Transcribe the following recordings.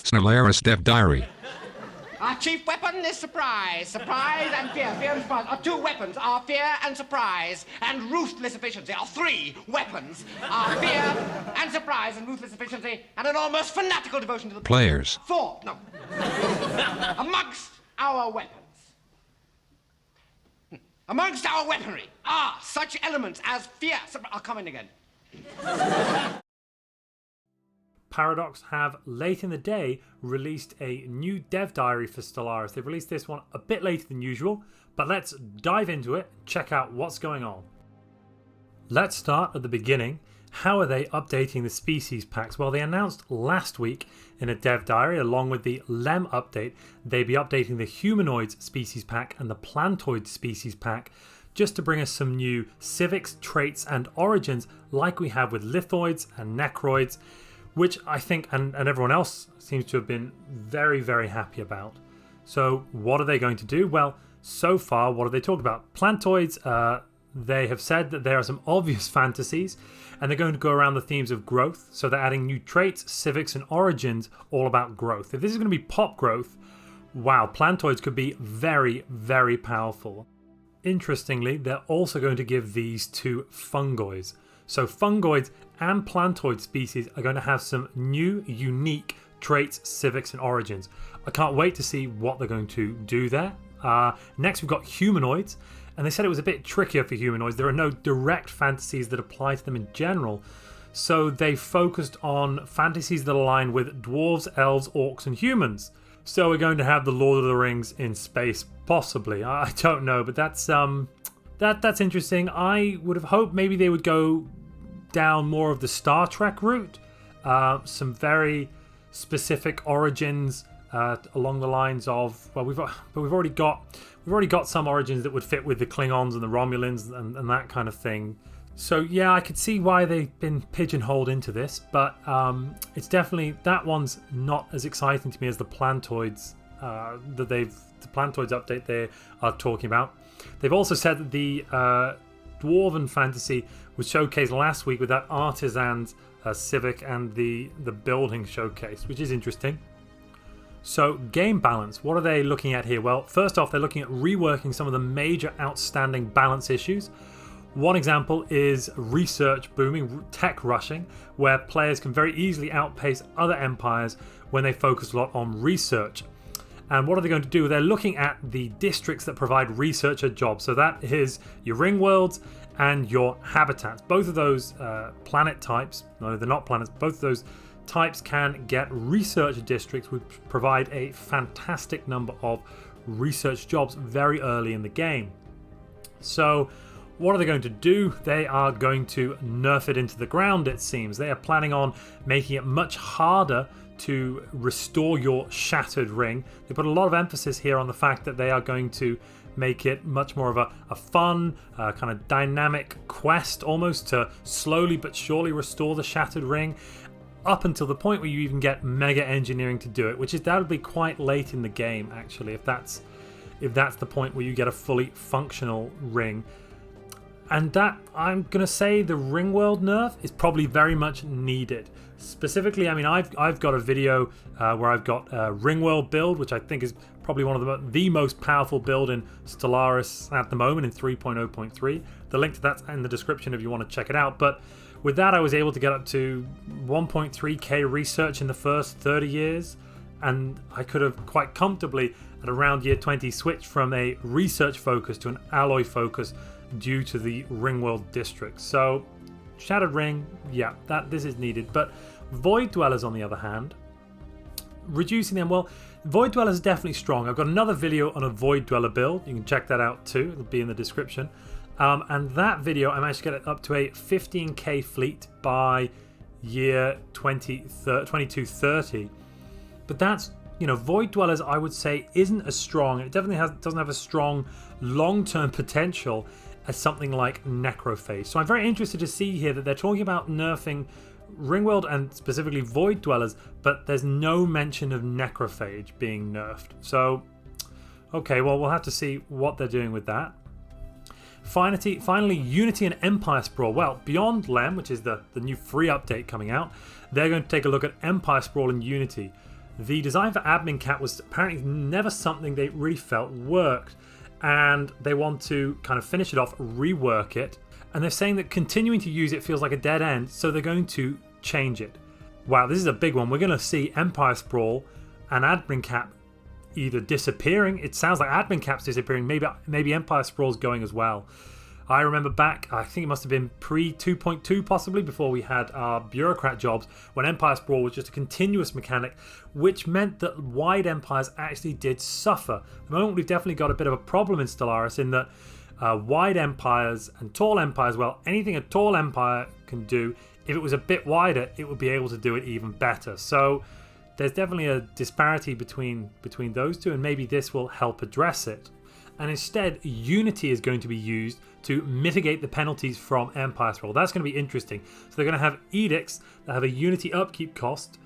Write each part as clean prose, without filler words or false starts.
Stellaris Dev Diary. Our chief weapon is surprise. Surprise and fear. Fear and surprise. Our two weapons are fear and surprise and ruthless efficiency. Our three weapons are fear and surprise and ruthless efficiency and an almost fanatical devotion to the Players. Four. No. Amongst our weapons. Amongst our weaponry are such elements as fear. I'll come in again. Paradox have late in the day released a new dev diary for Stellaris. They've released this one a bit later than usual, but let's dive into it and check out what's going on. Let's start at the beginning. How are they updating the species packs? Well, they announced last week in a dev diary, along with the LEM update, they'd be updating the humanoids species pack and the plantoid species pack just to bring us some new civics, traits and origins like we have with lithoids and necroids, which I think and everyone else seems to have been very, very happy about. So what are they going to do? Well, so far, what have they talked about? Plantoids, they have said that there are some obvious fantasies and they're going to go around the themes of growth. So they're adding new traits, civics and origins, all about growth. If this is going to be pop growth, wow, plantoids could be very, very powerful. Interestingly, they're also going to give these to fungoids. So fungoids and plantoid species are going to have some new, unique traits, civics and origins. I can't wait to see what they're going to do there. Next we've got humanoids, and they said it was a bit trickier for humanoids. There are no direct fantasies that apply to them in general, so they focused on fantasies that align with dwarves, elves, orcs and humans. So we're going to have the Lord of the Rings in space, possibly. I don't know, but that's interesting. I would have hoped maybe they would go down more of the Star Trek route, some very specific origins along the lines of, well, we've already got some origins that would fit with the Klingons and the Romulans and that kind of thing. So yeah, I could see why they've been pigeonholed into this, but it's definitely, that one's not as exciting to me as the plantoids the plantoids update they are talking about. They've also said that the dwarven fantasy was showcased last week with that artisans civic and the building showcase, which is interesting. So game balance, what are they looking at here? Well, first off, they're looking at reworking some of the major outstanding balance issues. One example is research booming, tech rushing, where players can very easily outpace other empires when they focus a lot on research. And what are they going to do? They're looking at the districts that provide researcher jobs. So that is your Ringworlds and your habitats. Both of those planet types, no, they're not planets, both of those types can get research districts, which provide a fantastic number of research jobs very early in the game. So what are they going to do? They are going to nerf it into the ground, it seems. They are planning on making it much harder to restore your shattered ring. They put a lot of emphasis here on the fact that they are going to make it much more of a fun, kind of dynamic quest, almost to slowly but surely restore the shattered ring, up until the point where you even get mega engineering to do it, which is that would be quite late in the game, actually, if that's the point where you get a fully functional ring. And that, I'm going to say, the Ringworld nerf is probably very much needed. Specifically, I mean, I've got a video where I've got a Ringworld build, which I think is probably one of the most powerful build in Stellaris at the moment in 3.0.3. The link to that's in the description if you want to check it out. But with that, I was able to get up to 1.3k research in the first 30 years. And I could have quite comfortably, at around year 20, switched from a research focus to an alloy focus due to the Ringworld district. So Shattered Ring, yeah, this is needed. But Void Dwellers, on the other hand, reducing them, well, Void Dwellers is definitely strong. I've got another video on a Void Dweller build. You can check that out too. It'll be in the description. And that video, I managed to get it up to a 15k fleet by year 2230. But that's, you know, Void Dwellers, I would say, isn't as strong. It definitely doesn't have a strong long-term potential as something like Necrophage. So I'm very interested to see here that they're talking about nerfing Ringworld and specifically Void Dwellers, but there's no mention of Necrophage being nerfed. So, okay, well, we'll have to see what they're doing with that. Finally, Unity and Empire Sprawl. Well, beyond LEM, which is the new free update coming out, they're going to take a look at Empire Sprawl and Unity. The design for admin cap was apparently never something they really felt worked, and they want to kind of finish it off, rework it, and they're saying that continuing to use it feels like a dead end, so they're going to change it. Wow, this is a big one. We're going to see Empire Sprawl and admin cap either disappearing. It sounds like admin cap's disappearing. Maybe Empire Sprawl's going as well. I remember back, I think it must have been pre 2.2 possibly, before we had our bureaucrat jobs, when Empire Sprawl was just a continuous mechanic, which meant that wide empires actually did suffer. At the moment, we've definitely got a bit of a problem in Stellaris in that wide empires and tall empires, well, anything a tall empire can do, if it was a bit wider, it would be able to do it even better. So there's definitely a disparity between those two, and maybe this will help address it. And instead, Unity is going to be used to mitigate the penalties from Empire Sprawl. That's going to be interesting. So they're going to have edicts that have a Unity upkeep cost,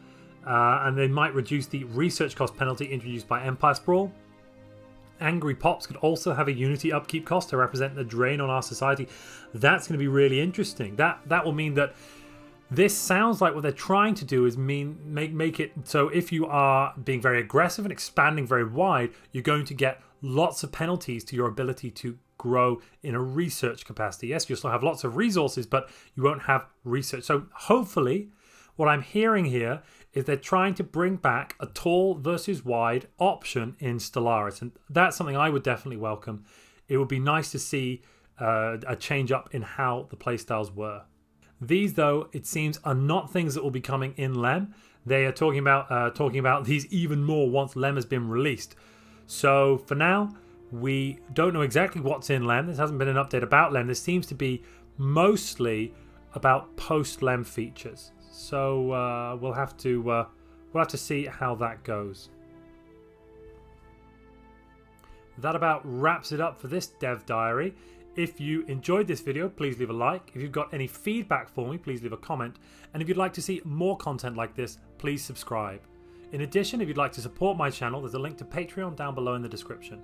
and they might reduce the research cost penalty introduced by Empire Sprawl. Angry Pops could also have a Unity upkeep cost to represent the drain on our society. That's going to be really interesting. That will mean that this sounds like what they're trying to do is make it so if you are being very aggressive and expanding very wide, you're going to get lots of penalties to your ability to grow in a research capacity. Yes, you'll still have lots of resources, but you won't have research. So hopefully what I'm hearing here is they're trying to bring back a tall versus wide option in Stellaris, and that's something I would definitely welcome. It would be nice to see a change up in how the playstyles were. These, though, it seems, are not things that will be coming in LEM. They are talking about these even more once LEM has been released. So for now, we don't know exactly what's in LEM. This hasn't been an update about LEM. This seems to be mostly about post-LEM features. So we'll have to see how that goes. That about wraps it up for this dev diary. If you enjoyed this video, please leave a like. If you've got any feedback for me, please leave a comment. And if you'd like to see more content like this, please subscribe. In addition, if you'd like to support my channel, there's a link to Patreon down below in the description.